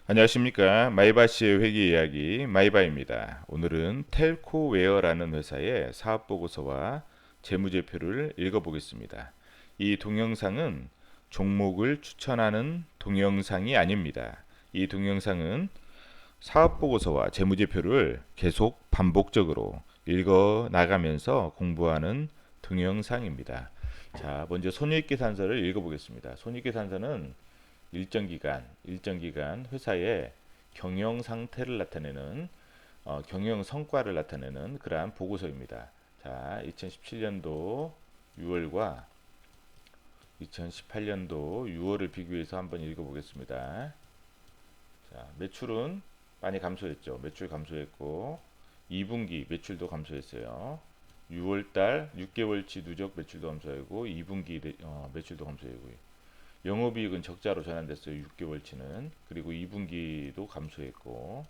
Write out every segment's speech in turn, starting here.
안녕하십니까. 마이바시의 회계 이야기 마이바입니다. 오늘은 텔코웨어라는 회사의 사업보고서와 재무제표를 읽어보겠습니다. 이 동영상은 종목을 추천하는 동영상이 아닙니다. 이 동영상은 사업보고서와 재무제표를 계속 반복적으로 읽어 나가면서 공부하는 동영상입니다. 자, 먼저 손익계산서를 읽어보겠습니다. 손익계산서는 일정 기간 회사의 경영 상태를 나타내는 경영 성과를 나타내는 그러한 보고서입니다. 자, 2017년도 6월과 2018년도 6월을 비교해서 한번 읽어보겠습니다. 자, 매출은 많이 감소했죠. 매출 감소했고 2분기 매출도 감소했어요. 6월달 6개월치 누적 매출도 감소하고 2분기 매출도 감소하고 영업이익은 적자로 전환됐어요. 6개월치는. 그리고 2분기도 감소했고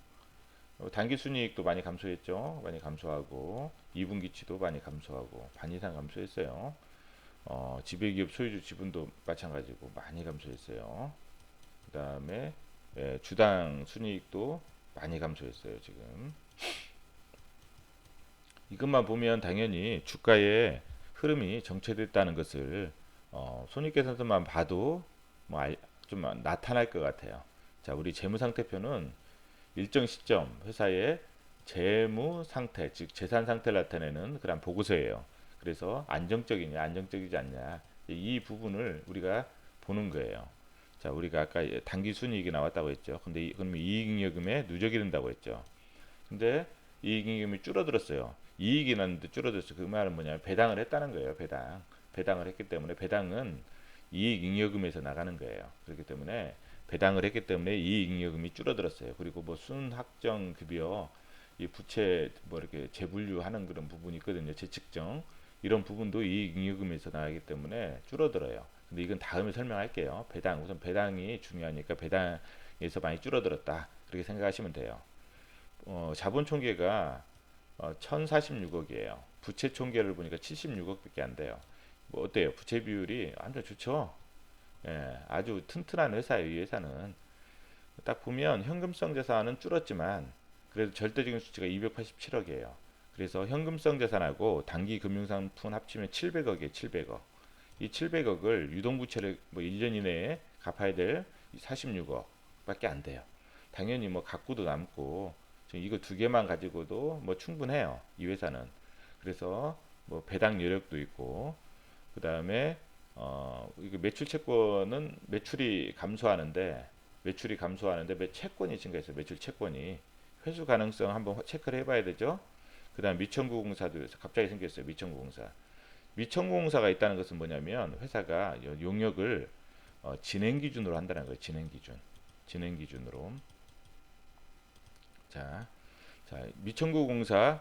당기순이익도 많이 감소했죠. 많이 감소하고 2분기치도 많이 감소하고 반 이상 감소했어요. 지배기업 소유주 지분도 마찬가지고 많이 감소했어요. 그 다음에 주당 순이익도 많이 감소했어요. 지금 이것만 보면 당연히 주가의 흐름이 정체됐다는 것을 손익계산서만 봐도 좀 나타날 것 같아요. 자, 우리 재무상태표는 일정 시점 회사의 재무 상태, 즉 재산 상태를 나타내는 그런 보고서예요. 그래서 안정적이냐, 안정적이지 않냐 이 부분을 우리가 보는 거예요. 자, 우리가 아까 당기순이익이 나왔다고 했죠. 근데 그러면 이익잉여금에 누적이 된다고 했죠. 근데 이익잉여금이 줄어들었어요. 이익이 났는데 줄어들었어요. 그 말은 뭐냐면 배당을 했다는 거예요. 배당을 했기 때문에 배당은 이익잉여금에서 나가는 거예요. 그렇기 때문에 배당을 했기 때문에 이익잉여금이 줄어들었어요. 그리고 뭐 순학정급여, 이 부채 뭐 이렇게 재분류하는 그런 부분이 있거든요. 재측정 이런 부분도 이익잉여금에서 나가기 때문에 줄어들어요. 근데 이건 다음에 설명할게요. 우선 배당이 중요하니까 배당에서 많이 줄어들었다. 그렇게 생각하시면 돼요. 자본 총계가 1046억이에요. 부채 총계를 보니까 76억밖에 안 돼요. 뭐 어때요? 부채 비율이 완전 좋죠. 예, 아주 튼튼한 회사예요. 이 회사는 딱 보면 현금성 자산은 줄었지만 그래도 절대적인 수치가 287억이에요. 그래서 현금성 자산하고 단기 금융상품 합치면 700억이에요. 700억. 이 700억을 유동부채를 뭐 1년 이내에 갚아야 될 46억밖에 안 돼요. 당연히 뭐 갖고도 남고 이거 두 개만 가지고도 뭐 충분해요. 이 회사는. 그래서 뭐 배당 여력도 있고 그 다음에 이거 매출 채권은 매출이 감소하는데 채권이 증가했어요. 매출 채권이 회수 가능성 한번 체크를 해봐야 되죠. 그 다음 미천구공사도 갑자기 생겼어요. 미천구공사가 있다는 것은 뭐냐면 회사가 용역을 진행 기준으로 한다는 거예요. 진행 기준으로. 자, 미천구공사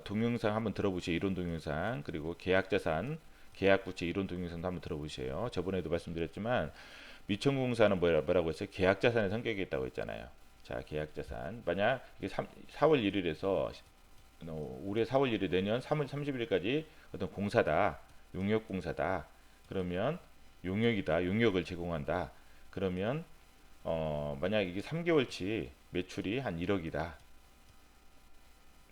동영상 한번 들어보세요. 이론 동영상 그리고 계약자산, 계약부채 이론 동영상도 한번 들어보세요. 저번에도 말씀드렸지만 미천구공사는 뭐라고 했어요? 계약자산의 성격이 있다고 했잖아요. 자, 계약자산 만약 이게 4월 1일에서 올해 4월 1일 내년 3월 30일까지 어떤 공사다, 용역공사다. 그러면 용역을 제공한다. 그러면 만약 이게 3개월치 매출이 한 1억이다.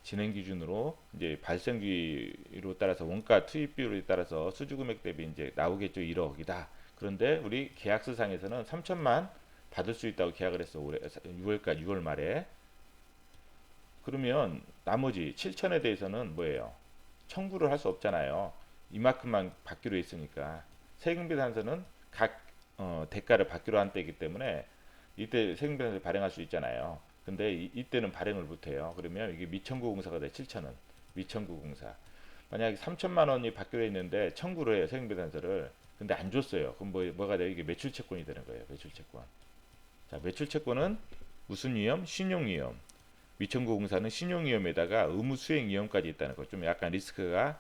진행 기준으로 이제 발생기로 따라서 원가 투입 비율에 따라서 수주 금액 대비 이제 나오겠죠. 1억이다. 그런데 우리 계약서상에서는 3천만 받을 수 있다고 계약을 했어. 올해 6월 말에. 그러면 나머지 7천에 대해서는 뭐예요? 청구를 할 수 없잖아요. 이만큼만 받기로 했으니까. 세금비상서는 각 대가를 받기로 한 때이기 때문에 이때 세금비상서 발행할 수 있잖아요. 근데 이때는 발행을 못해요. 그러면 이게 미청구공사가 돼. 7천원 미청구공사. 만약에 3천만 원이 받기로 했는데 청구를 해요. 세금비상서를. 근데 안 줬어요. 그럼 뭐가 돼요? 이게 매출채권이 되는 거예요. 매출채권. 자, 매출채권은 무슨 위험? 신용위험. 미청구공사는 신용위험에다가 의무수행위험까지 있다는 거. 좀 약간 리스크가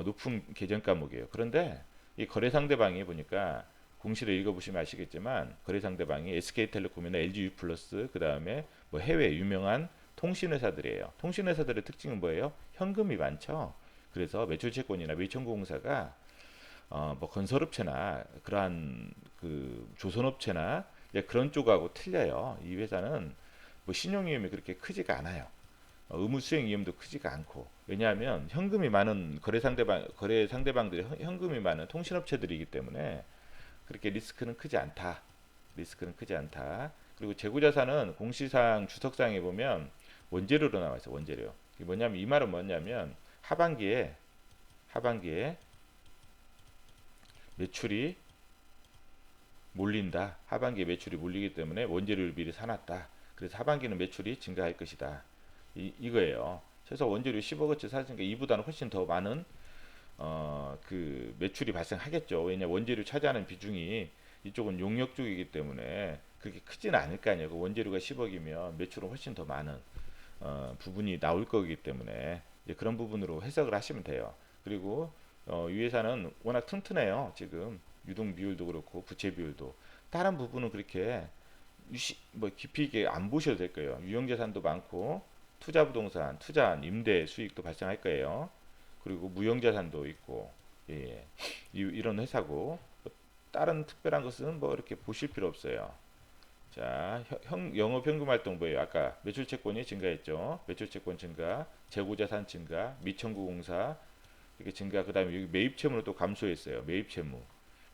높은 계정 과목이에요. 그런데 이 거래상대방이 보니까 공시를 읽어보시면 아시겠지만 거래상대방이 SK텔레콤이나 LG유플러스 그 다음에 뭐 해외 유명한 통신회사들이에요. 통신회사들의 특징은 뭐예요? 현금이 많죠. 그래서 매출채권이나 미청구공사가 뭐 건설업체나 그러한 그 조선업체나 이제 그런 쪽하고 틀려요. 이 회사는 뭐 신용위험이 그렇게 크지가 않아요. 의무 수행 위험도 크지가 않고. 왜냐하면 현금이 많은 거래 상대방들이 현금이 많은 통신업체들이기 때문에 그렇게 리스크는 크지 않다. 리스크는 크지 않다. 그리고 재고자산은 공시상 주석상에 보면 원재료로 나와 있어. 원재료. 이게 뭐냐면 이 말은 뭐냐면 하반기에 매출이 몰린다. 하반기에 매출이 몰리기 때문에 원재료를 미리 사놨다. 그래서 하반기는 매출이 증가할 것이다. 이거예요. 최소 원재료 10억어치 샀으니까 이보다는 훨씬 더 많은 그 매출이 발생하겠죠. 왜냐 원재료 차지하는 비중이 이쪽은 용역 쪽이기 때문에 그렇게 크지는 않을 거 아니에요. 그 원재료가 10억이면 매출은 훨씬 더 많은 부분이 나올 거기 때문에 이제 그런 부분으로 해석을 하시면 돼요. 그리고 이 회사는 워낙 튼튼해요. 지금 유동 비율도 그렇고 부채 비율도 다른 부분은 그렇게 뭐 깊이 있게 안 보셔도 될 거예요. 유형자산도 많고 투자 부동산, 투자한 임대 수익도 발생할 거예요. 그리고 무형자산도 있고 예, 이런 회사고 다른 특별한 것은 뭐 이렇게 보실 필요 없어요. 자, 영업 현금 활동 뭐예요? 아까 매출 채권이 증가했죠. 매출 채권 증가, 재고 자산 증가, 미청구 공사 이렇게 증가. 그다음에 여기 매입 채무를 또 감소했어요. 매입 채무.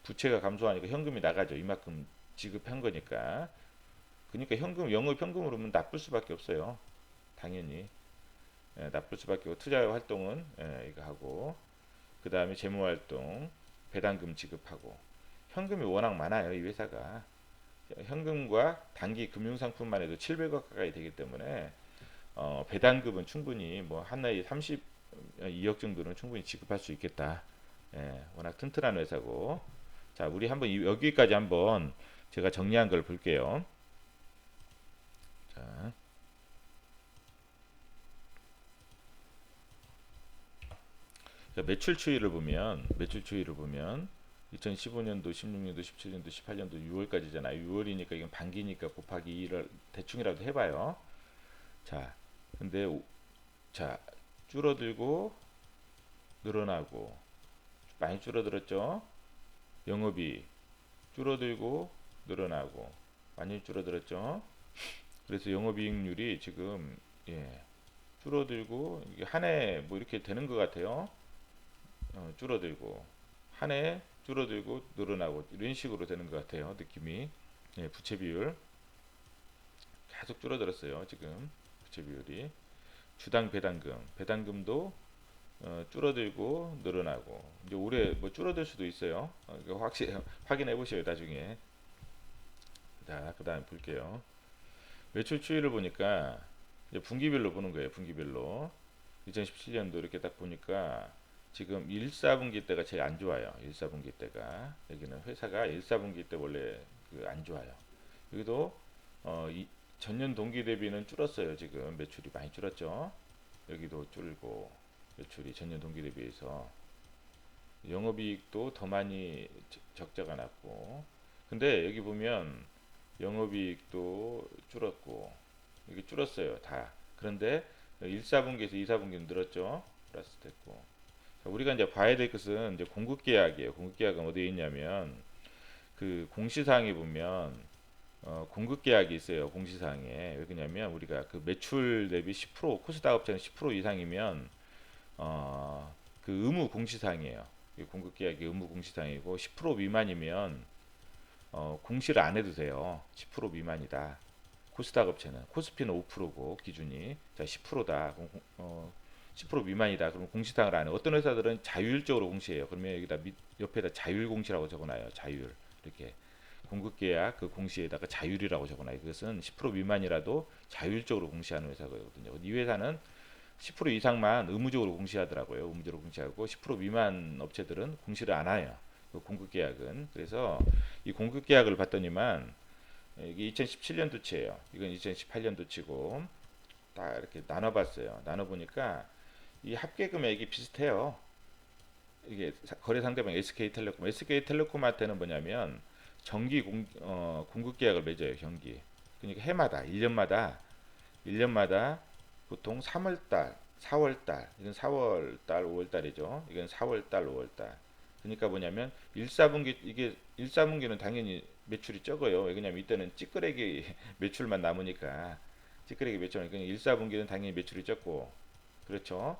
부채가 감소하니까 현금이 나가죠. 이만큼 지급한 거니까. 그러니까 현금 영업 현금으로 면 나쁠 수밖에 없어요. 당연히. 예, 나쁠 수밖에 없고 투자 활동은 이거 하고 그다음에 재무 활동 배당금 지급하고 현금이 워낙 많아요. 이 회사가. 현금과 단기 금융상품만 해도 700억 가까이 되기 때문에 배당금은 충분히 뭐 한 해에 32억 정도는 충분히 지급할 수 있겠다. 예, 워낙 튼튼한 회사고. 자, 우리 한번 여기까지 한번 제가 정리한 걸 볼게요. 자, 매출 추이를 보면 2015년도, 16년도, 17년도, 18년도 6월까지잖아요. 6월이니까 이건 반기니까 곱하기 2를 대충이라도 해봐요. 자, 근데 자 줄어들고 늘어나고 많이 줄어들었죠. 영업이 줄어들고 늘어나고 많이 줄어들었죠. 그래서 영업이익률이 지금 줄어들고 이게 한 해 뭐 이렇게 되는 것 같아요. 줄어들고 한 해 줄어들고 늘어나고 이런 식으로 되는 것 같아요. 느낌이. 부채 비율 계속 줄어들었어요. 지금 부채 비율이. 주당 배당금도 줄어들고 늘어나고 이제 올해 뭐 줄어들 수도 있어요. 이거 확인해 보셔요 나중에. 자, 그다음 볼게요. 매출 추이를 보니까 이제 분기별로 보는 거예요. 분기별로 2017년도 이렇게 딱 보니까 지금 1, 4분기 때가 제일 안 좋아요. 1, 4분기 때가 여기는 회사가 1, 4분기 때 원래 그 안 좋아요. 여기도 전년 동기 대비는 줄었어요. 지금 매출이 많이 줄었죠. 여기도 줄고 매출이 전년 동기 대비해서 영업이익도 더 많이 적자가 났고 근데 여기 보면 영업이익도 줄었고 이게 줄었어요 다. 그런데 1, 4분기에서 2, 4분기는 늘었죠. 플러스 됐고. 자, 우리가 이제 봐야 될 것은 이제 공급계약이에요. 공급계약은 어디에 있냐면 그 공시사항에 보면 공급계약이 있어요. 공시사항에 왜 그러냐면 우리가 그 매출 대비 10% 코스닥업체는 10% 이상이면 그 의무 공시사항이에요. 공급계약이 의무 공시사항이고 10% 미만이면 공시를 안 해도 돼요. 10% 미만이다. 코스닥 업체는 코스피는 5%고 기준이 자 10%다. 10% 미만이다. 그럼 공시사항을 안 해. 어떤 회사들은 자율적으로 공시해요. 그러면 여기다 옆에다 자율 공시라고 적어놔요. 자율 이렇게 공급계약 그 공시에다가 자율이라고 적어놔요. 그것은 10% 미만이라도 자율적으로 공시하는 회사거든요. 이 회사는 10% 이상만 의무적으로 공시하더라고요. 의무적으로 공시하고 10% 미만 업체들은 공시를 안 해요. 그 공급계약은. 그래서 이 공급계약을 봤더니만 이게 2017년도치예요. 이건 2018년도치고 딱 이렇게 나눠봤어요. 나눠보니까 이 합계 금액이 비슷해요. 이게 거래 상대방 SK텔레콤한테는 뭐냐면 공급 계약을 맺어요. 경기. 그러니까 해마다 1년마다 보통 3월달, 4월달, 이건 4월달, 5월달이죠. 이건 4월달, 5월달. 그러니까 뭐냐면 1, 4분기 이게 1, 4분기는 당연히 매출이 적어요. 왜냐면 이때는 찌끄레기 매출만 남으니까. 찌끄레기 매출, 그냥 1, 4분기는 당연히 매출이 적고, 그렇죠.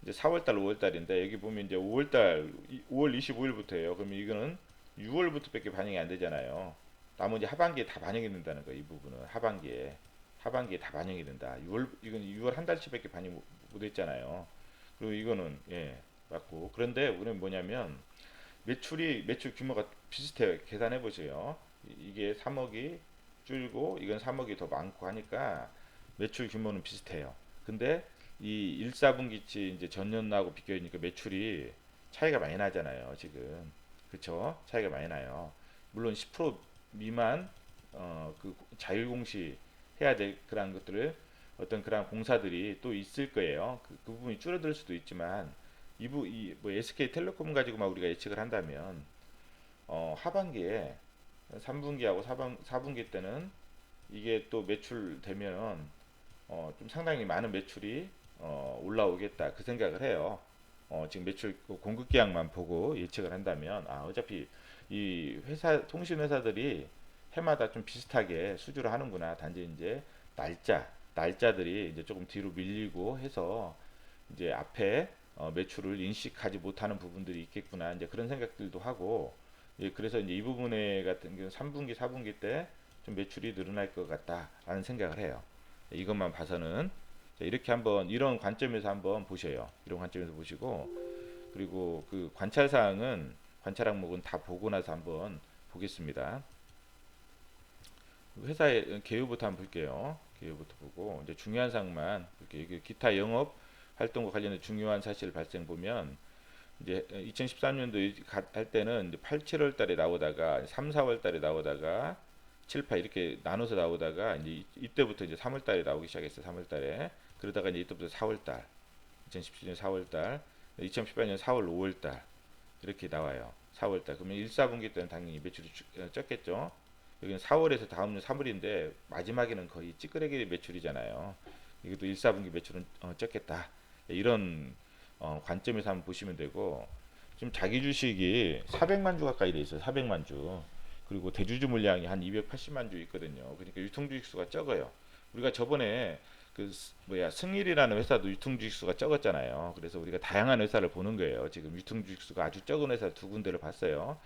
이제 4월달, 5월달인데 여기 보면 이제 5월달, 5월 25일부터예요. 그러면 이거는 6월부터밖에 반영이 안 되잖아요. 나머지 하반기에 다 반영이 된다는 거예요. 이 부분은 하반기에 다 반영이 된다. 6월 이건 6월 한 달치밖에 반영 못 했잖아요. 그리고 이거는 맞고. 그런데 우리는 뭐냐면 매출 규모가 비슷해요. 계산해 보세요. 이게 3억이 줄고 이건 3억이 더 많고 하니까 매출 규모는 비슷해요. 근데 이 1, 4분기치 이제 전년하고 비교하니까 매출이 차이가 많이 나잖아요. 지금. 그쵸? 차이가 많이 나요. 물론 10% 미만 그 자율공시 해야 될 그런 것들을 어떤 그런 공사들이 또 있을 거예요. 그 부분이 줄어들 수도 있지만 이뭐 SK텔레콤 가지고만 우리가 예측을 한다면 하반기에 3분기하고 4분기 때는 이게 또 매출되면 좀 상당히 많은 매출이 올라오겠다 그 생각을 해요. 지금 매출 공급 계약만 보고 예측을 한다면 어차피 이 회사 통신 회사들이 해마다 좀 비슷하게 수주를 하는구나. 단지 이제 날짜들이 이제 조금 뒤로 밀리고 해서 이제 앞에 매출을 인식하지 못하는 부분들이 있겠구나. 이제 그런 생각들도 하고 그래서 이제 이 부분에 같은 경우 3분기, 4분기 때 좀 매출이 늘어날 것 같다라는 생각을 해요. 이것만 봐서는 이렇게 한번 이런 관점에서 한번 보셔요. 이런 관점에서 보시고 그리고 그 관찰 사항은 관찰 항목은 다 보고 나서 한번 보겠습니다. 회사의 개요부터 한번 볼게요. 개요부터 보고 이제 중요한 사항만 이렇게 기타 영업 활동과 관련된 중요한 사실 발생 보면 이제 2013년도 할 때는 이제 8, 7월 달에 나오다가 3, 4월 달에 나오다가 7, 8 이렇게 나눠서 나오다가 이제 이때부터 이제 3월 달에 나오기 시작했어요. 3월 달에. 그러다가 이제 이때부터 4월 달. 2017년 4월 달, 2018년 4월 5월 달 이렇게 나와요. 4월 달. 그러면 1, 4분기 때는 당연히 매출이 적겠죠. 여기는 4월에서 다음 년 3월인데 마지막에는 거의 찌끄레기 매출이잖아요. 이것도 1, 4분기 매출은 적겠다. 이런 관점에서 한번 보시면 되고 지금 자기 주식이 400만 주 가까이 돼 있어요. 400만 주. 그리고 대주주 물량이 한 280만 주 있거든요. 그러니까 유통주식 수가 적어요. 우리가 저번에 그 승일이라는 회사도 유통주식 수가 적었잖아요. 그래서 우리가 다양한 회사를 보는 거예요. 지금 유통주식 수가 아주 적은 회사 두 군데를 봤어요.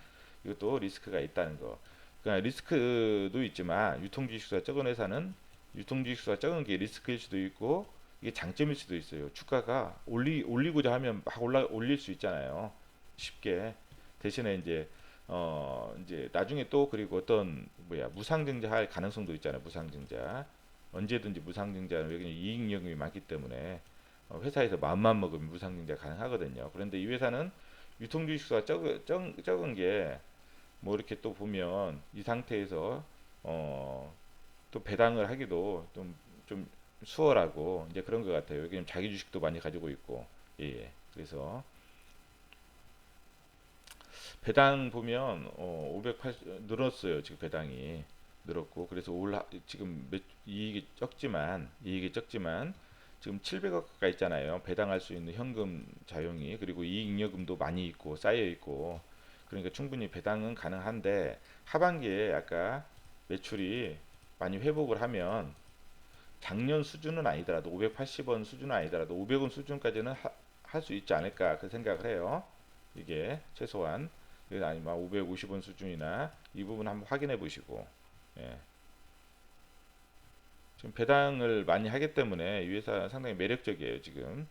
이것도 리스크가 있다는 거. 그러니까 리스크도 있지만 유통주식 수가 적은 회사는 유통주식 수가 적은 게 리스크일 수도 있고 이게 장점일 수도 있어요. 주가가 올리고자 하면 막 올릴 수 있잖아요. 쉽게. 대신에 이제 나중에 또 그리고 어떤 무상증자 할 가능성도 있잖아요. 무상증자. 언제든지 무상증자는 여기는 이익잉여금이 많기 때문에 회사에서 마음만 먹으면 무상증자 가능하거든요. 그런데 이 회사는 유통주식수가 적은 게 뭐 이렇게 또 보면 이 상태에서 또 배당을 하기도 좀 수월하고 이제 그런 것 같아요. 여기는 자기 주식도 많이 가지고 있고 예. 그래서 배당 보면 580 늘었어요. 지금 배당이 늘었고 그래서 지금 이익이 적지만 지금 700억 가까이 있잖아요. 배당할 수 있는 현금 자용이 그리고 이익잉여금도 많이 있고 쌓여 있고 그러니까 충분히 배당은 가능한데 하반기에 아까 매출이 많이 회복을 하면 작년 수준은 아니더라도 580원 수준은 아니더라도 500원 수준까지는 할 수 있지 않을까 그 생각을 해요. 이게 최소한 아니면 550원 수준이나 이 부분 한번 확인해 보시고 예. 지금 배당을 많이 하기 때문에 이 회사 상당히 매력적이에요. 지금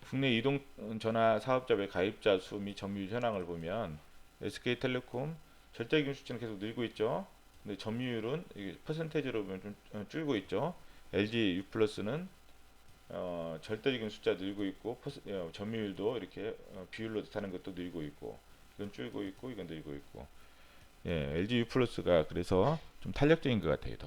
국내 이동 전화 사업자의 가입자 수 및 점유율 현황을 보면 SK텔레콤 절대적인 수치는 계속 늘고 있죠. 근데 점유율은 퍼센테이지로 보면 좀 줄고 있죠. LG U+는 절대적인 숫자 늘고 있고 점유율도 이렇게 비율로 나타나는 것도 늘고 있고 이건 줄고 있고 이건 늘고 있고 LG U+가 그래서 좀 탄력적인 것 같아요.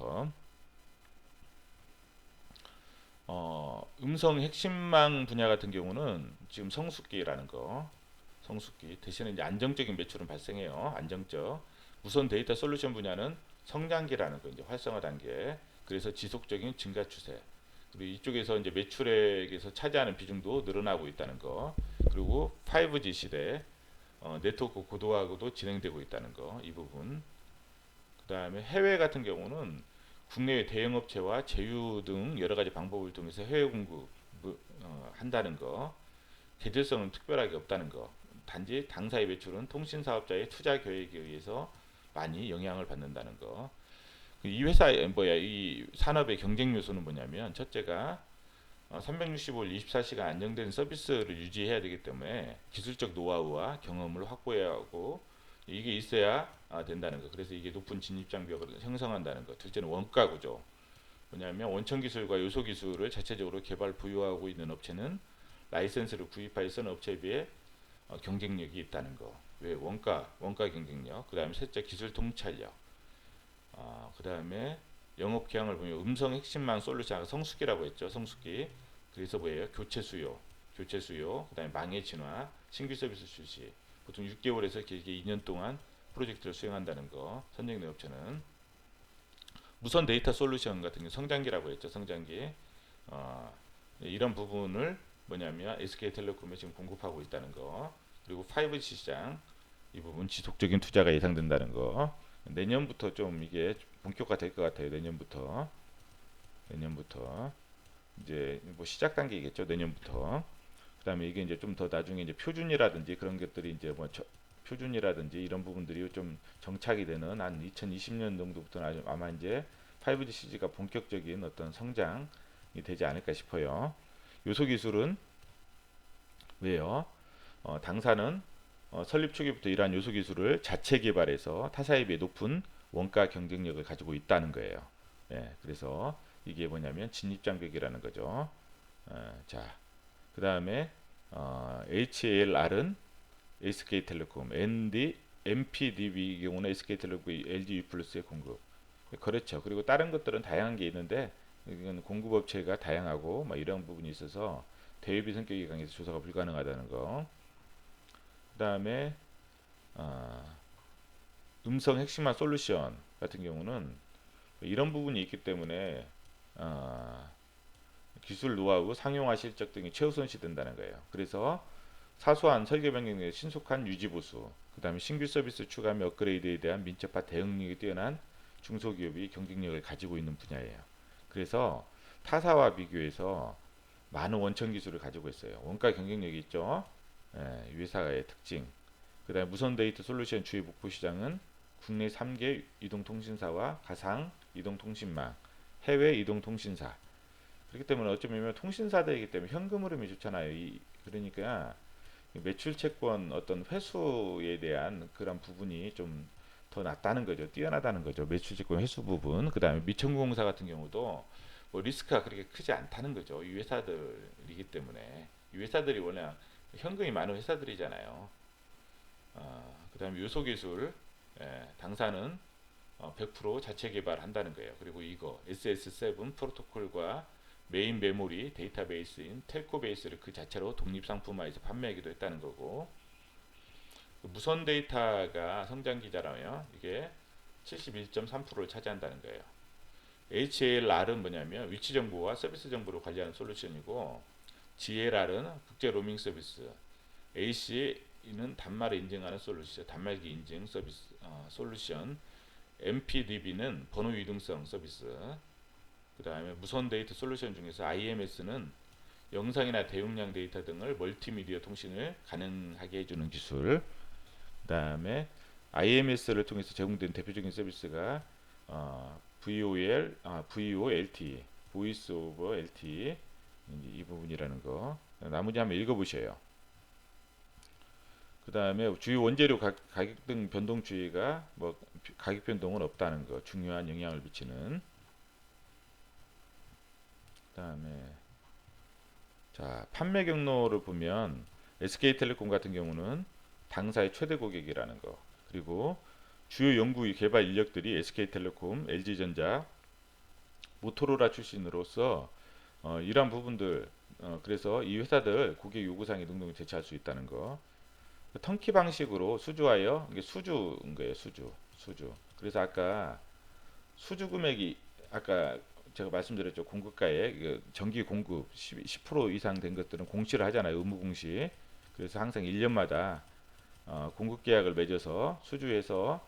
더 음성 핵심망 분야 같은 경우는 지금 성숙기라는 거 성숙기 대신에 이제 안정적인 매출은 발생해요. 안정적 무선 데이터 솔루션 분야는 성장기라는 거 이제 활성화 단계 그래서 지속적인 증가 추세 그리고 이쪽에서 이제 매출액에서 차지하는 비중도 늘어나고 있다는 거 그리고 5G 시대 네트워크 고도화도 진행되고 있다는 거 이 부분 그다음에 해외 같은 경우는 국내외 대형업체와 제휴 등 여러 가지 방법을 통해서 해외 공급 한다는 거. 계절성은 특별하게 없다는 거. 단지 당사의 매출은 통신 사업자의 투자 계획에 의해서 많이 영향을 받는다는 거. 이 회사의 이 산업의 경쟁 요소는 뭐냐면 첫째가 365일 24시간 안정된 서비스를 유지해야 되기 때문에 기술적 노하우와 경험을 확보해야 하고 이게 있어야 된다는 거. 그래서 이게 높은 진입 장벽을 형성한다는 거. 둘째는 원가 구조. 뭐냐면 원천 기술과 요소 기술을 자체적으로 개발 부여하고 있는 업체는 라이센스를 구입하여 쓰는 업체에 비해 경쟁력이 있다는 거. 왜 원가 경쟁력. 그다음에 셋째 기술 통찰력. 그다음에 영업 기항을 보면 음성 핵심망 솔루션 성수기라고 했죠. 성수기. 그래서 뭐예요? 교체 수요. 그다음에 망해 진화, 신규 서비스 출시. 보통 6개월에서 길게 2년 동안 프로젝트를 수행한다는 거. 선정된 업체는 무선 데이터 솔루션 같은 게 성장기라고 했죠. 성장기. 이런 부분을 뭐냐면 SK텔레콤에 지금 공급하고 있다는 거. 그리고 5G 시장 이 부분 지속적인 투자가 예상된다는 거. 내년부터 좀 이게 본격화 될 것 같아요. 내년부터 이제 뭐 시작 단계이겠죠. 내년부터. 그다음에 이게 이제 좀 더 나중에 이제 표준이라든지 그런 것들이 이제 뭐 표준이라든지 이런 부분들이 좀 정착이 되는 한 2020년 정도부터는 아마 이제 5G CG가 본격적인 어떤 성장이 되지 않을까 싶어요. 요소 기술은 왜요? 당사는 설립 초기부터 이러한 요소 기술을 자체 개발해서 타사에 비해 높은 원가 경쟁력을 가지고 있다는 거예요. 예, 그래서 이게 뭐냐면 진입장벽이라는 거죠. 자, 그 다음에 HALR은 SK텔레콤, MPDB 경우는 SK텔레콤, LG U+의 공급. 그렇죠. 그리고 다른 것들은 다양한 게 있는데 이건 공급업체가 다양하고 막 이런 부분이 있어서 대외비 성격이 강해서 조사가 불가능하다는 거. 그 다음에 음성 핵심화 솔루션 같은 경우는 이런 부분이 있기 때문에 기술 노하우, 상용화 실적 등이 최우선시 된다는 거예요. 그래서 사소한 설계 변경의 신속한 유지 보수, 그 다음에 신규 서비스 추가 및 업그레이드에 대한 민첩한 대응력이 뛰어난 중소기업이 경쟁력을 가지고 있는 분야예요. 그래서 타사와 비교해서 많은 원천 기술을 가지고 있어요. 원가 경쟁력이 있죠. 이 회사의 특징. 그 다음에 무선 데이터 솔루션 주요 목표 시장은 국내 3개 이동통신사와 가상 이동통신망, 해외 이동통신사. 그렇기 때문에 어쩌면 통신사들이기 때문에 현금 흐름이 좋잖아요. 그러니까 매출 채권 어떤 회수에 대한 그런 부분이 좀 더 낫다는 거죠. 뛰어나다는 거죠. 매출 채권 회수 부분. 그 다음에 미천공사 같은 경우도 뭐 리스크가 그렇게 크지 않다는 거죠. 이 회사들이기 때문에. 이 회사들이 워낙 현금이 많은 회사들이잖아요. 그 다음에 요소기술, 당사는 100% 자체 개발한다는 거예요. 그리고 이거 SS7 프로토콜과 메인 메모리 데이터베이스인 텔코 베이스를 그 자체로 독립 상품화해서 판매하기도 했다는 거고, 무선 데이터가 성장 기자라면 이게 71.3%를 차지한다는 거예요. HALR은 뭐냐면 위치 정보와 서비스 정보를 관리하는 솔루션이고, GLR은 국제 로밍 서비스, AC는 단말을 인증하는 솔루션, 단말기 인증 서비스 솔루션, MPDB는 번호 유동성 서비스. 그 다음에 무선 데이터 솔루션 중에서 IMS는 영상이나 대용량 데이터 등을 멀티미디어 통신을 가능하게 해주는 기술. 그 다음에 IMS를 통해서 제공된 대표적인 서비스가 VOLT, Voice over LTE 이 부분이라는 거. 나머지 한번 읽어보셔요. 그 다음에 주요 원재료 가격 등 변동 추이가 뭐 가격 변동은 없다는 거 중요한 영향을 미치는. 그 다음에 자 판매 경로를 보면 SK텔레콤 같은 경우는 당사의 최대 고객이라는 거, 그리고 주요 연구 개발 인력들이 SK텔레콤, LG전자, 모토로라 출신으로서 이러한 부분들 그래서 이 회사들 고객 요구사항에 능동을 대처할 수 있다는 거. 턴키 방식으로 수주하여 이게 수주인 거예요. 수주. 그래서 아까 수주 금액이 아까 제가 말씀드렸죠. 공급가에 정기 공급 10% 이상 된 것들은 공시를 하잖아요. 의무 공시. 그래서 항상 1년마다 공급 계약을 맺어서 수주해서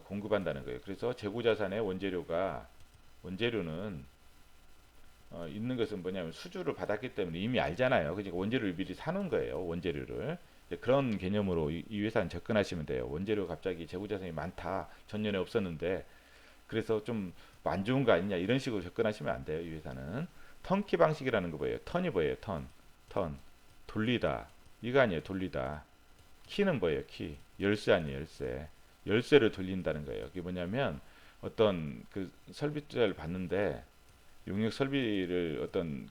공급한다는 거예요. 그래서 재고자산의 원재료는 있는 것은 뭐냐면 수주를 받았기 때문에 이미 알잖아요. 그러니까 원재료를 미리 사는 거예요. 원재료를. 이제 그런 개념으로 이 회사는 접근하시면 돼요. 원재료 갑자기 재고자산이 많다. 전년에 없었는데 그래서 좀 안 좋은 거 아니냐 이런 식으로 접근하시면 안 돼요. 이 회사는 턴키 방식이라는 거 뭐예요? 턴이 뭐예요? 턴 돌리다 이거 아니에요. 돌리다. 키는 뭐예요? 키 열쇠 아니에요? 열쇠를 돌린다는 거예요. 이게 뭐냐면 어떤 그 설비 투자를 받는데 용역 설비를 어떤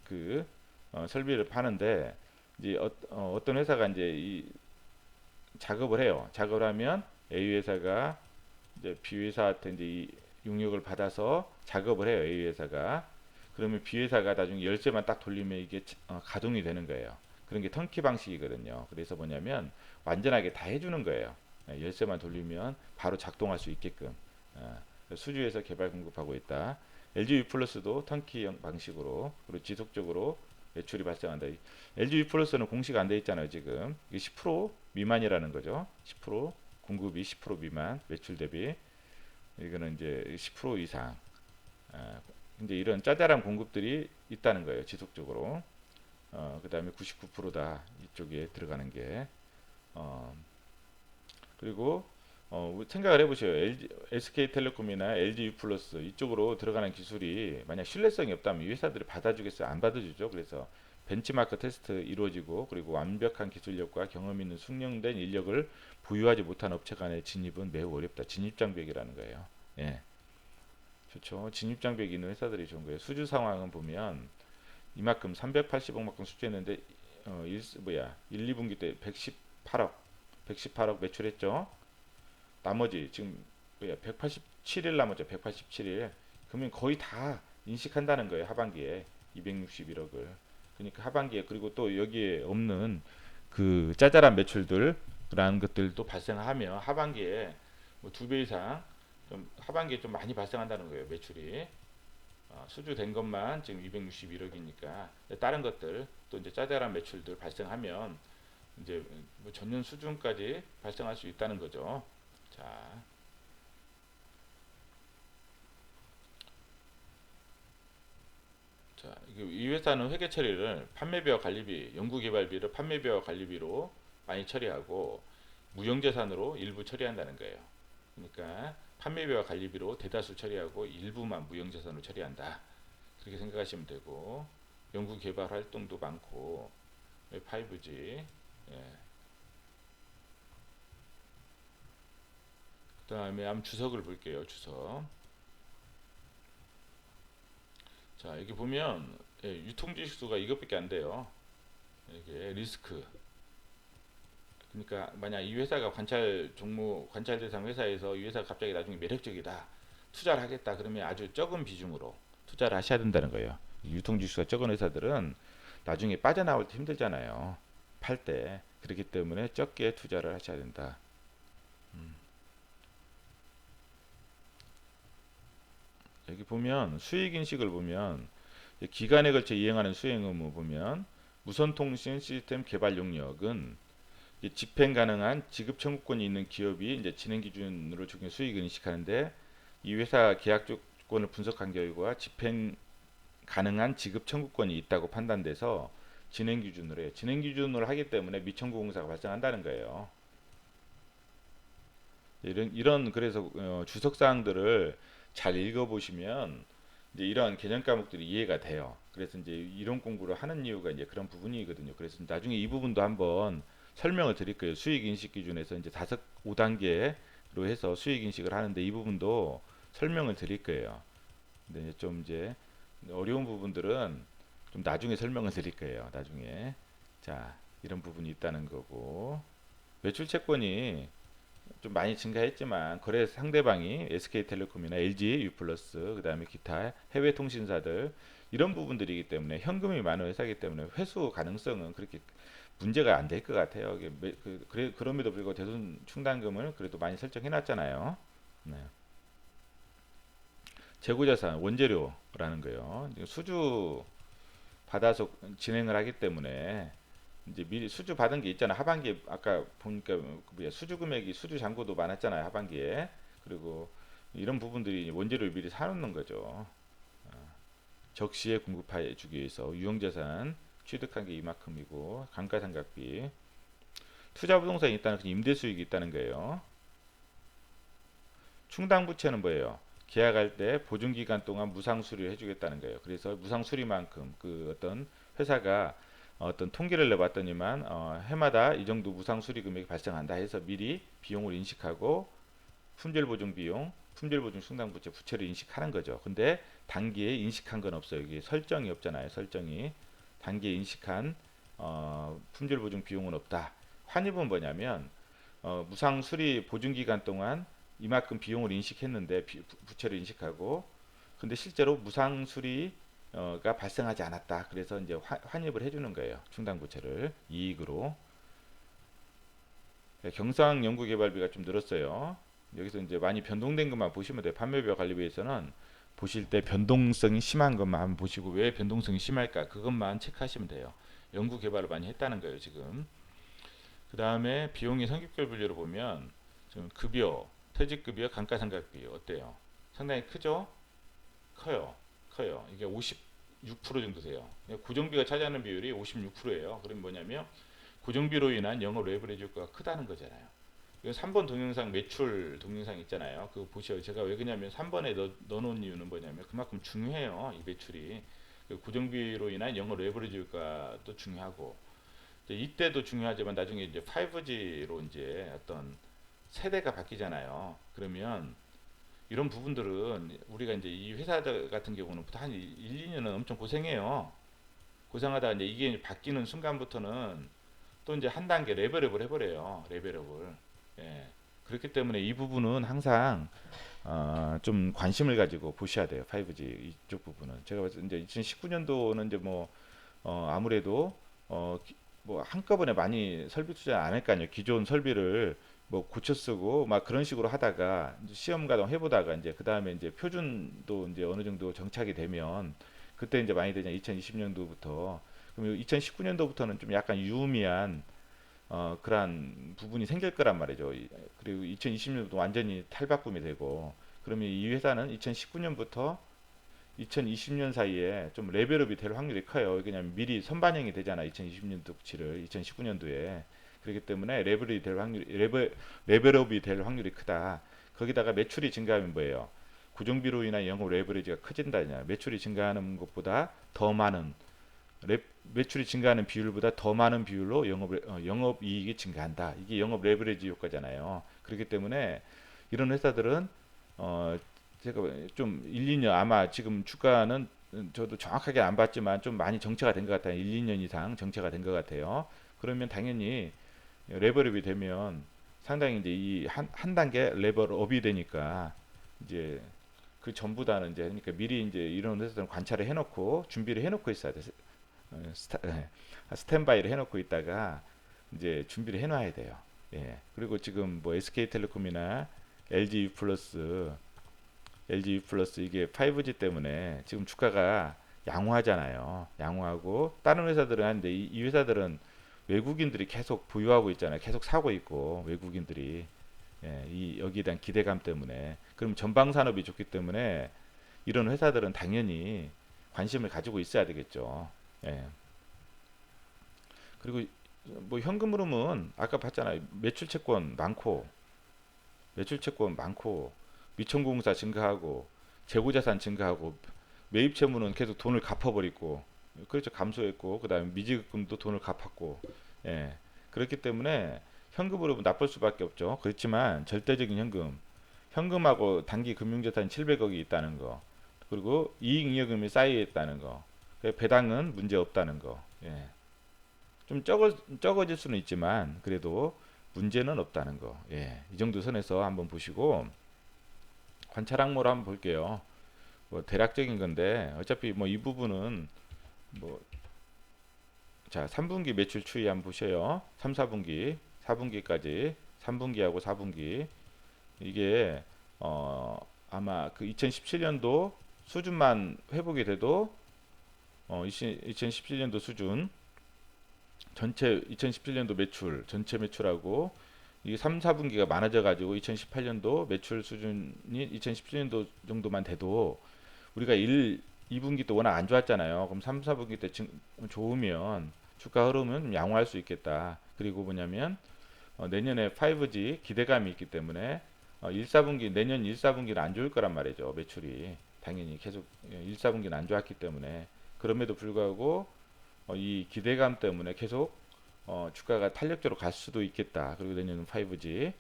설비를 파는데 이제 어떤 회사가 이제 이 작업을 해요. 작업을 하면 A 회사가 이제 B 회사한테 이제 이 용역을 받아서 작업을 해요. A 회사가. 그러면 B 회사가 나중에 열쇠만 딱 돌리면 이게 가동이 되는 거예요. 그런 게 턴키 방식이거든요. 그래서 뭐냐면 완전하게 다 해주는 거예요. 열쇠만 돌리면 바로 작동할 수 있게끔 수주에서 개발 공급하고 있다. LG U 플러스도 턴키 방식으로 그리고 지속적으로 매출이 발생한다. LG U 플러스는 공시가 안 돼 있잖아요. 지금 이게 10% 미만이라는 거죠. 10% 공급이 10% 미만 매출 대비 이거는 이제 10% 이상. 이제 이런 짜잘한 공급들이 있다는 거예요. 지속적으로. 그다음에 99%다 이쪽에 들어가는 게. 그리고 생각을 해보세요. SK텔레콤이나 LG U+플러스 이쪽으로 들어가는 기술이 만약 신뢰성이 없다면 이 회사들이 받아주겠어요? 안 받아주죠. 그래서 벤치마크 테스트 이루어지고 그리고 완벽한 기술력과 경험 있는 숙련된 인력을 부유하지 못한 업체 간의 진입은 매우 어렵다. 진입장벽이라는 거예요. 예, 좋죠. 진입장벽이 있는 회사들이 좋은 거예요. 수주 상황은 보면 이만큼 380억만큼 수주했는데 1, 2분기 때 118억 매출했죠. 나머지 지금 187일 남았죠. 187일. 그러면 거의 다 인식한다는 거예요. 하반기에 261억을. 그러니까 하반기에 그리고 또 여기에 없는 그 짜잘한 매출들라는 것들도 발생하며 하반기에 뭐 2배 이상 좀 하반기에 좀 많이 발생한다는 거예요. 매출이. 수주된 것만 지금 261억이니까 다른 것들 또 이제 짜잘한 매출들 발생하면 이제 뭐 전년 수준까지 발생할 수 있다는 거죠. 자, 이 회사는 회계 처리를 판매비와 관리비, 연구개발비를 판매비와 관리비로 많이 처리하고 무형자산으로 일부 처리한다는 거예요. 그러니까 판매비와 관리비로 대다수 처리하고 일부만 무형자산으로 처리한다. 그렇게 생각하시면 되고 연구개발 활동도 많고 5G 예. 그 다음에 한번 주석을 볼게요. 주석. 자, 여기 보면 유통지수가 이것밖에 안 돼요. 이게 리스크. 그러니까 만약 이 회사가 관찰 대상 회사에서 이 회사가 갑자기 나중에 매력적이다. 투자를 하겠다. 그러면 아주 적은 비중으로 투자를 하셔야 된다는 거예요. 유통지수가 적은 회사들은 나중에 빠져나올 때 힘들잖아요. 팔 때. 그렇기 때문에 적게 투자를 하셔야 된다. 여기 보면 수익 인식을 보면 기간에 걸쳐 이행하는 수행 의무 보면 무선통신 시스템 개발 용역은 집행 가능한 지급 청구권이 있는 기업이 이제 진행 기준으로 적용 수익을 인식하는데 이 회사 계약 조건을 분석한 결과 집행 가능한 지급 청구권이 있다고 판단돼서 진행 기준으로 해요. 진행 기준으로 하기 때문에 미청구 공사가 발생한다는 거예요. 이런 그래서 주석 사항들을 잘 읽어보시면 이제 이런 개념 과목들이 이해가 돼요. 그래서 이제 이론 공부를 하는 이유가 이제 그런 부분이거든요. 그래서 나중에 이 부분도 한번 설명을 드릴 거예요. 수익 인식 기준에서 이제 5단계로 해서 수익 인식을 하는데 이 부분도 설명을 드릴 거예요. 근데 좀 이제 어려운 부분들은 좀 나중에 설명을 드릴 거예요. 나중에. 자, 이런 부분이 있다는 거고. 매출 채권이 좀 많이 증가했지만 거래 상대방이 SK텔레콤이나 LG U+플러스 그다음에 기타 해외 통신사들 이런 부분들이기 때문에 현금이 많은 회사이기 때문에 회수 가능성은 그렇게 문제가 안 될 것 같아요. 그럼에도 불구하고 대손 충당금을 그래도 많이 설정해 놨잖아요. 네. 재고자산 원재료라는 거요. 수주 받아서 진행을 하기 때문에 이제 미리 수주 받은 게 있잖아. 하반기에 아까 보니까 수주 금액이 수주 잔고도 많았잖아요. 하반기에. 그리고 이런 부분들이 원재료를 미리 사놓는 거죠. 적시에 공급해 주기 위해서 유형자산 취득한 게 이만큼이고 감가상각비 투자 부동산이 있다는 건 임대 수익이 있다는 거예요. 충당부채는 뭐예요? 계약할 때 보증기간 동안 무상 수리를 해주겠다는 거예요. 그래서 무상 수리만큼 그 어떤 회사가 어떤 통계를 내봤더니만 해마다 이 정도 무상 수리 금액이 발생한다 해서 미리 비용을 인식하고 품질 보증 비용, 품질 보증 충당부채 부채를 인식하는 거죠. 근데 단기에 인식한 건 없어요. 여기 설정이 없잖아요. 설정이 단기에 인식한 품질 보증 비용은 없다. 환입은 뭐냐면 무상 수리 보증 기간 동안 이만큼 비용을 인식했는데 부채를 인식하고 근데 실제로 무상 수리가 발생하지 않았다. 그래서 이제 환입을 해주는 거예요. 충당부채를 이익으로. 경상 연구개발비가 좀 늘었어요. 여기서 이제 많이 변동된 것만 보시면 돼요. 판매비와 관리비에서는 보실 때 변동성이 심한 것만 한번 보시고 왜 변동성이 심할까 그것만 체크하시면 돼요. 연구 개발을 많이 했다는 거예요 지금. 그 다음에 비용의 성격별 분류로 보면 좀 급여, 퇴직급여, 감가상각비 어때요? 상당히 크죠? 커요. 이게 56% 정도 돼요. 고정비가 차지하는 비율이 56%예요. 그럼 뭐냐면 고정비로 인한 영업 레버리지 효과가 크다는 거잖아요. 이거 3번 동영상 매출 동영상 있잖아요. 그거 보셔요. 제가 왜 그러냐면 3번에 넣어놓은 이유는 뭐냐면 그만큼 중요해요. 이 매출이. 고정비로 인한 영업 레버리지 효과도 중요하고 이때도 중요하지만 나중에 이제 5G로 이제 어떤 세대가 바뀌잖아요. 그러면 이런 부분들은 우리가 이제 이 회사들 같은 경우는 한 1, 2년은 엄청 고생해요. 고생하다가 이제 이게 바뀌는 순간부터는 또 이제 한 단계 레벨업을 해버려요. 레벨업을. 예. 그렇기 때문에 이 부분은 항상 좀 관심을 가지고 보셔야 돼요. 5G 이쪽 부분은. 제가 봤을 때 이제 2019년도는 이제 뭐 아무래도 뭐 한꺼번에 많이 설비 투자 안 할까요? 기존 설비를 뭐 고쳐 쓰고 막 그런 식으로 하다가 이제 시험 가동 해보다가 이제 그 다음에 이제 표준도 이제 어느 정도 정착이 되면 그때 이제 많이 되냐 2020년도부터 그럼 2019년도부터는 좀 약간 유의미한 그러한 부분이 생길 거란 말이죠. 그리고 2020년도 완전히 탈바꿈이 되고 그러면 이 회사는 2019년부터 2020년 사이에 좀 레벨업이 될 확률이 커요. 왜냐하면 미리 선반영이 되잖아. 2020년도치를 2019년도에. 그렇기 때문에 레벨업이 될 확률이 크다. 거기다가 매출이 증가하면 뭐예요? 고정비로 인한 영업 레버리지가 커진다냐. 매출이 증가하는 것보다 더 많은 매출이 증가하는 비율보다 더 많은 비율로 영업 이익이 증가한다. 이게 영업 레버리지 효과잖아요. 그렇기 때문에 이런 회사들은 제가 좀 1, 2년 아마 지금 주가는 저도 정확하게 안 봤지만 좀 많이 정체가 된 것 같아요. 1, 2년 이상 정체가 된 것 같아요. 그러면 당연히 레벨업이 되면 상당히 이제 이 한 단계 레벨업이 되니까 이제 그 전보다는 이제 그러니까 미리 이제 이런 회사들은 관찰을 해놓고 준비를 해놓고 있어야 돼. 스탠바이를 해놓고 있다가 이제 준비를 해놔야 돼요. 예. 그리고 지금 뭐 SK텔레콤이나 LG 플러스 이게 5G 때문에 지금 주가가 양호하잖아요. 양호하고 다른 회사들은 하는데 이 회사들은 외국인들이 계속 보유하고 있잖아요. 계속 사고 있고 외국인들이 이 여기에 대한 기대감 때문에 그럼 전방 산업이 좋기 때문에 이런 회사들은 당연히 관심을 가지고 있어야 되겠죠. 예. 그리고 뭐 현금 흐름은 아까 봤잖아요. 매출 채권 많고 미천공사 증가하고 재고자산 증가하고 매입 채무는 계속 돈을 갚아버리고 그렇죠. 감소했고 그다음에 미지급금도 돈을 갚았고 예. 그렇기 때문에 현금으로 나쁠 수밖에 없죠. 그렇지만 절대적인 현금하고 단기 금융자산 700억이 있다는 거 그리고 이익잉여금이 쌓여 있다는 거 배당은 문제 없다는 거 예. 좀 적어질 수는 있지만 그래도 문제는 없다는 거 예. 이 정도 선에서 한번 보시고 관찰 항목을 한번 볼게요. 뭐 대략적인 건데 어차피 뭐 이 부분은 뭐 자 3분기 매출 추이 한번 보셔요. 3, 4분기 4분기까지 3분기하고 4분기 이게 아마 그 2017년도 수준만 회복이 돼도 2017년도 수준 전체 2017년도 매출 전체 매출하고 이게 3, 4분기가 많아져 가지고 2018년도 매출 수준이 2017년도 정도만 돼도 우리가 2분기 때 워낙 안 좋았잖아요. 그럼 3, 4분기 때 좋으면 주가 흐름은 좀 양호할 수 있겠다. 그리고 뭐냐면 내년에 5G 기대감이 있기 때문에 1, 4분기 내년 1, 4분기는 안 좋을 거란 말이죠. 매출이 당연히 계속 1, 4분기는 안 좋았기 때문에 그럼에도 불구하고 이 기대감 때문에 계속 주가가 탄력적으로 갈 수도 있겠다. 그리고 내년은 5G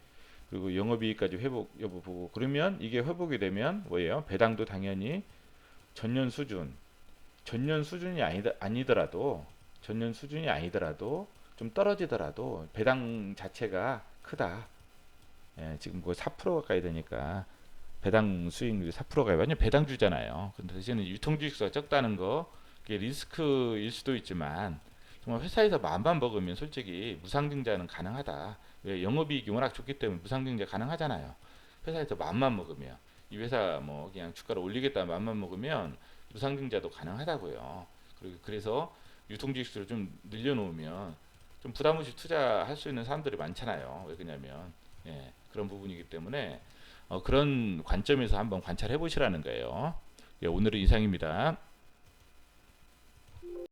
그리고 영업이익까지 회복 여부 보고 그러면 이게 회복이 되면 뭐예요? 배당도 당연히 전년 수준 전년 수준이 아니더라도 전년 수준이 아니더라도 좀 떨어지더라도 배당 자체가 크다. 예, 지금 그 4% 가까이 되니까 배당 수익률이 4%가 완전 배당주잖아요. 근데 대신에 유통주식수가 적다는 거 그게 리스크일 수도 있지만 정말 회사에서 마음만 먹으면 솔직히 무상증자는 가능하다. 왜 영업이익이 워낙 좋기 때문에 무상증자 가능하잖아요. 회사에서 마음만 먹으면 이 회사 뭐 그냥 주가를 올리겠다 마음만 먹으면 무상증자도 가능하다고요. 그리고 그래서 유통주식수를 좀 늘려놓으면 좀 부담 없이 투자할 수 있는 사람들이 많잖아요. 왜 그러냐면 예, 그런 부분이기 때문에 그런 관점에서 한번 관찰해 보시라는 거예요. 예, 오늘은 이상입니다.